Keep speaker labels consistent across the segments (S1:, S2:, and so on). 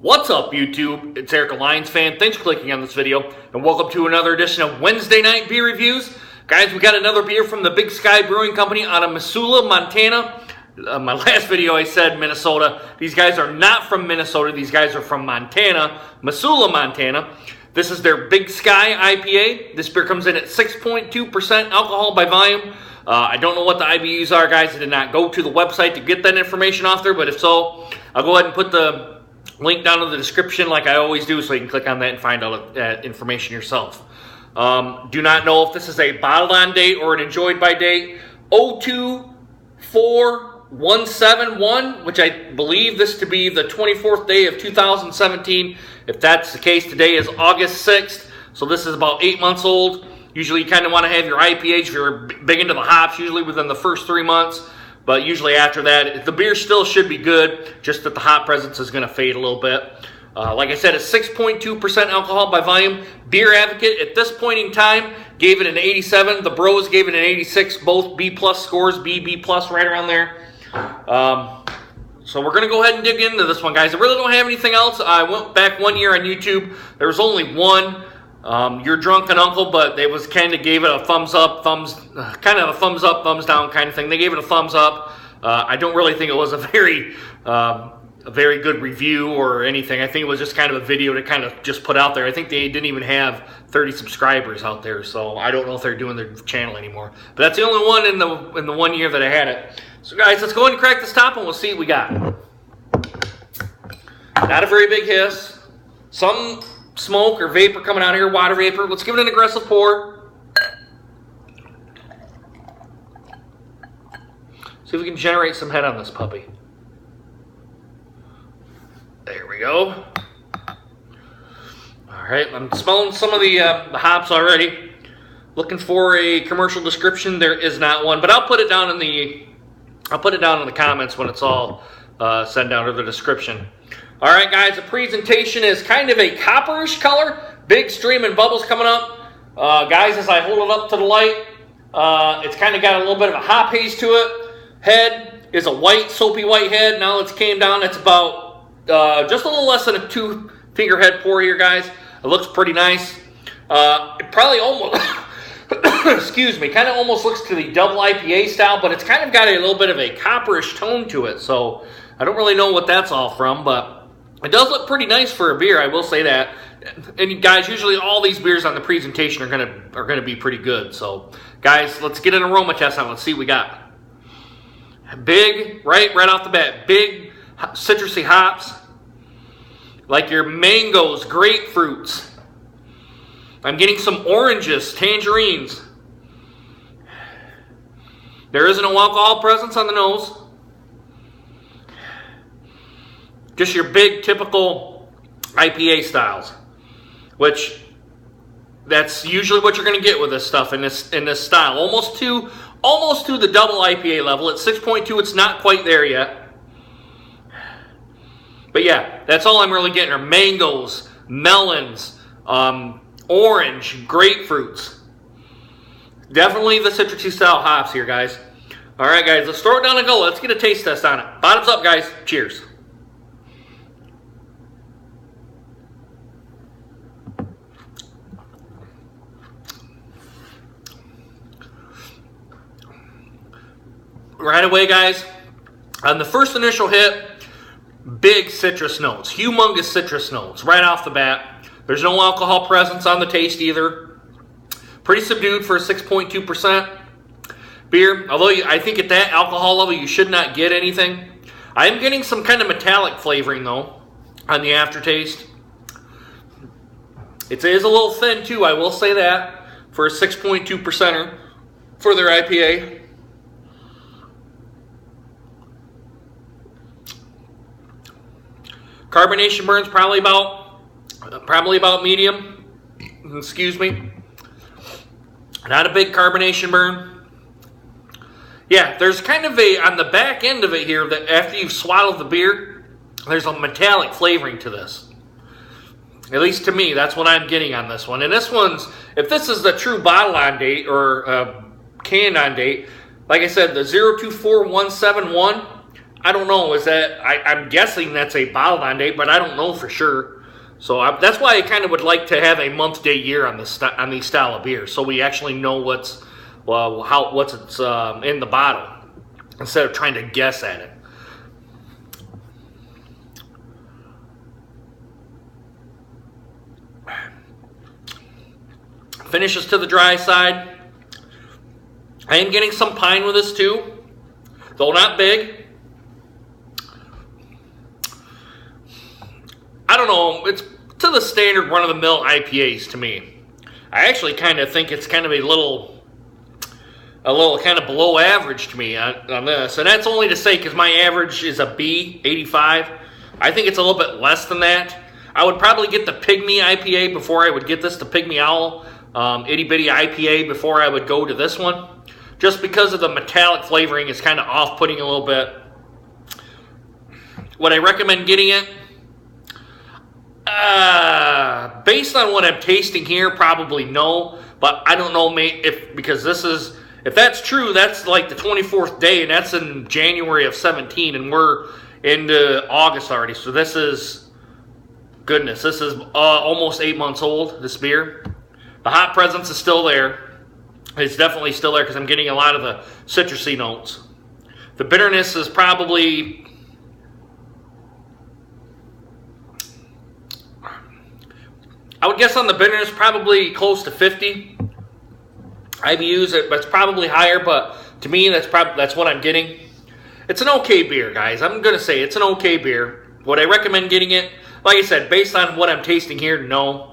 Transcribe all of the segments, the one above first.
S1: What's up, YouTube? It's Eric, a Lions fan. Thanks for clicking on this video, and welcome to another edition of Wednesday Night Beer Reviews. Guys, we got another beer from the Big Sky Brewing Company out of Missoula, Montana. My last video I said Minnesota. These guys are not from Minnesota. These guys are from Montana, Missoula, Montana. This is their Big Sky IPA. This beer comes in at 6.2% alcohol by volume. I don't know what the IBUs are, guys. I did not go to the website to get that information off there, but if so, I'll go ahead and put the link down in the description like I always do, so you can click on that and find out that information yourself. Do not know if this is a bottled on date or an enjoyed by date. 024171, which I believe this to be the 24th day of 2017. If that's the case, today is August 6th, so this is about 8 months old. Usually you kind of want to have your IPAs, if you're big into the hops, usually within the first 3 months. But usually after that, the beer still should be good, just that the hop presence is going to fade a little bit. Like I said, it's 6.2% alcohol by volume. Beer Advocate, at this point in time, gave it an 87. The Bros gave it an 86. Both B+ scores, B+ right around there. So we're going to go ahead and dig into this one, guys. I really don't have anything else. I went back 1 year on YouTube. There was only one. Your Drunken Uncle, but they was kind of gave it a thumbs up, thumbs down kind of thing. They gave it a thumbs up. I don't really think it was a very good review or anything. I think it was just kind of a video to kind of just put out there. I think they didn't even have 30 subscribers out there, so I don't know if they're doing their channel anymore. But that's the only one in the 1 year that I had it. So guys, let's go ahead and crack this top and we'll see what we got. Not a very big hiss. Some smoke or vapor coming out here, water vapor. Let's give it an aggressive pour. See if we can generate some head on this puppy. There we go. All right, I'm smelling some of the hops already. Looking for a commercial description. There is not one, but I'll put it down in the comments when it's all sent down to the description. All right, guys, the presentation is kind of a copperish color. Big streaming bubbles coming up. Guys, as I hold it up to the light, it's kind of got a little bit of a hop haze to it. Head is a white, soapy white head. Now it's came down. It's about just a little less than a 2-finger head pour here, guys. It looks pretty nice. It probably almost, excuse me, kind of almost looks to the double IPA style, but it's kind of got a little bit of a copperish tone to it. So I don't really know what that's all from, but it does look pretty nice for a beer, I will say that. And guys, usually all these beers on the presentation are gonna be pretty good. So guys, let's get an aroma test on it. Let's see what we got. Big, right off the bat, big citrusy hops. Like your mangoes, grapefruits. I'm getting some oranges, tangerines. There is no alcohol presence on the nose. Just your big, typical IPA styles, which that's usually what you're going to get with this stuff in this style. Almost to the double IPA level. At 6.2, it's not quite there yet. But yeah, that's all I'm really getting are mangoes, melons, orange, grapefruits. Definitely the citrusy style hops here, guys. All right, guys, let's throw it down and go. Let's get a taste test on it. Bottoms up, guys. Cheers. Right away, guys, on the first initial hit, big citrus notes, humongous citrus notes right off the bat. There's no alcohol presence on the taste either. Pretty subdued for a 6.2% beer, although I think at that alcohol level you should not get anything. I am getting some kind of metallic flavoring, though, on the aftertaste. It is a little thin, too, I will say that, for a 6.2%er for their IPA. Carbonation burn's probably about medium. Excuse me. Not a big carbonation burn. Yeah, there's kind of on the back end of it here, that after you've swallowed the beer, there's a metallic flavoring to this. At least to me, that's what I'm getting on this one. And this one's, if this is the true bottle on date or canned on date, like I said, the 024171, I don't know. I'm guessing that's a bottled on date, but I don't know for sure. So that's why I kind of would like to have a month, day, year on this on these style of beer, so we actually know what's in the bottle instead of trying to guess at it. Finishes to the dry side. I am getting some pine with this too, though not big. I don't know, it's to the standard run-of-the-mill IPAs to me. I actually kind of think it's kind of a little kind of below average to me on this. And that's only to say because my average is a B, 85. I think it's a little bit less than that. I would probably get the Pygmy IPA before I would get this, the Pygmy Owl Itty Bitty IPA before I would go to this one. Just because of the metallic flavoring is kind of off-putting a little bit. Would I recommend getting it? Based on what I'm tasting here, probably no. But I don't know, mate, if that's true, that's like the 24th day, and that's in January of 17, and we're into August already. So this is, goodness, this is almost 8 months old, this beer. The hop presence is still there. It's definitely still there because I'm getting a lot of the citrusy notes. The bitterness is probably, I would guess on the bitterness, probably close to 50 IBUs, but it's probably higher, but to me, that's what I'm getting. It's an okay beer, guys. I'm going to say it's an okay beer. Would I recommend getting it? Like I said, based on what I'm tasting here, no.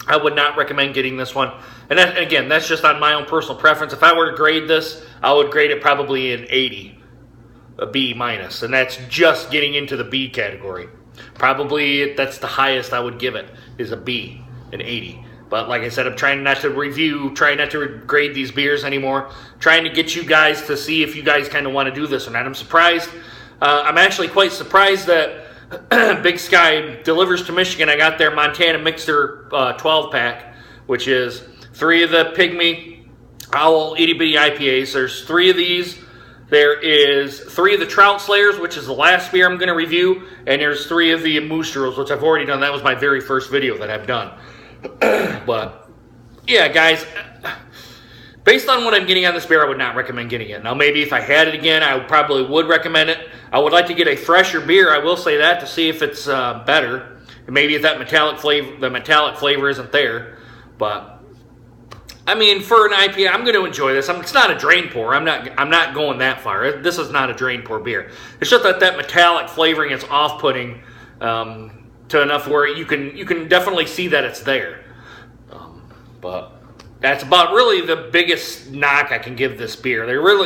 S1: I would not recommend getting this one. And that, again, that's just on my own personal preference. If I were to grade this, I would grade it probably an 80, a B minus. And that's just getting into the B category. Probably that's the highest I would give it, is a B, an 80. But like I said, I'm trying not to grade these beers anymore. Trying to get you guys to see if you guys kind of want to do this or not. I'm surprised. I'm actually quite surprised that Big Sky delivers to Michigan. I got their Montana Mixer 12-pack, which is 3 of the Pygmy Owl Itty Bitty IPAs. There's 3 of these. There is 3 of the Trout Slayers, which is the last beer I'm going to review. And there's 3 of the Moose Drills, which I've already done. That was my very first video that I've done. But, yeah, guys, based on what I'm getting on this beer, I would not recommend getting it. Now, maybe if I had it again, I probably would recommend it. I would like to get a fresher beer, I will say that, to see if it's better. And maybe if that metallic flavor isn't there. But, I mean, for an IPA, I'm going to enjoy this. It's not a drain pour. I'm not going that far. This is not a drain pour beer. It's just that metallic flavoring is off-putting to enough where you can definitely see that it's there. But that's about really the biggest knock I can give this beer.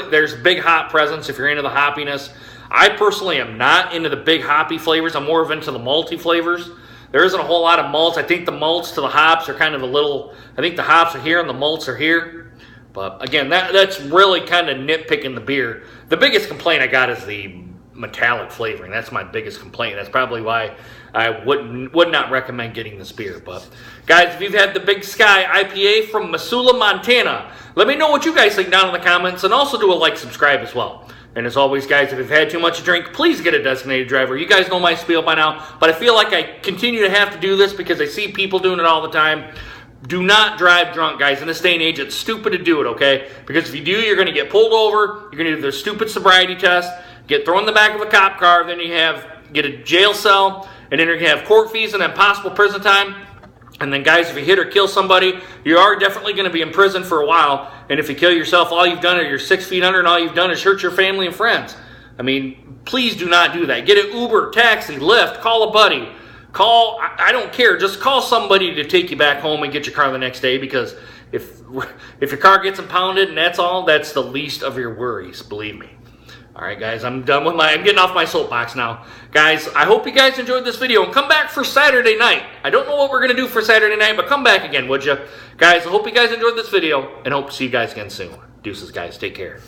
S1: There's big hop presence if you're into the hoppiness. I personally am not into the big hoppy flavors. I'm more into the malty flavors. There isn't a whole lot of malts. I think the malts to the hops are kind of I think the hops are here and the malts are here. But again, that's really kind of nitpicking the beer. The biggest complaint I got is the metallic flavoring. That's my biggest complaint. That's probably why I would not recommend getting this beer. But guys, if you've had the Big Sky IPA from Missoula, Montana, let me know what you guys think down in the comments, and also do a like, subscribe as well. And as always, guys, if you've had too much to drink, please get a designated driver. You guys know my spiel by now, but I feel like I continue to have to do this because I see people doing it all the time. Do not drive drunk, guys. In this day and age, it's stupid to do it, okay? Because if you do, you're going to get pulled over. You're going to do the stupid sobriety test, get thrown in the back of a cop car, then you get a jail cell, and then you're going to have court fees and then possible prison time. And then, guys, if you hit or kill somebody, you are definitely going to be in prison for a while. And if you kill yourself, all you've done, or you're 6 feet under, and all you've done is hurt your family and friends. I mean, please do not do that. Get an Uber, taxi, Lyft, call a buddy. I don't care. Just call somebody to take you back home and get your car the next day, because if your car gets impounded and that's all, that's the least of your worries, believe me. All right, guys, I'm getting off my soapbox now. Guys, I hope you guys enjoyed this video, and come back for Saturday night. I don't know what we're going to do for Saturday night, but come back again, would you? Guys, I hope you guys enjoyed this video, and hope to see you guys again soon. Deuces, guys. Take care.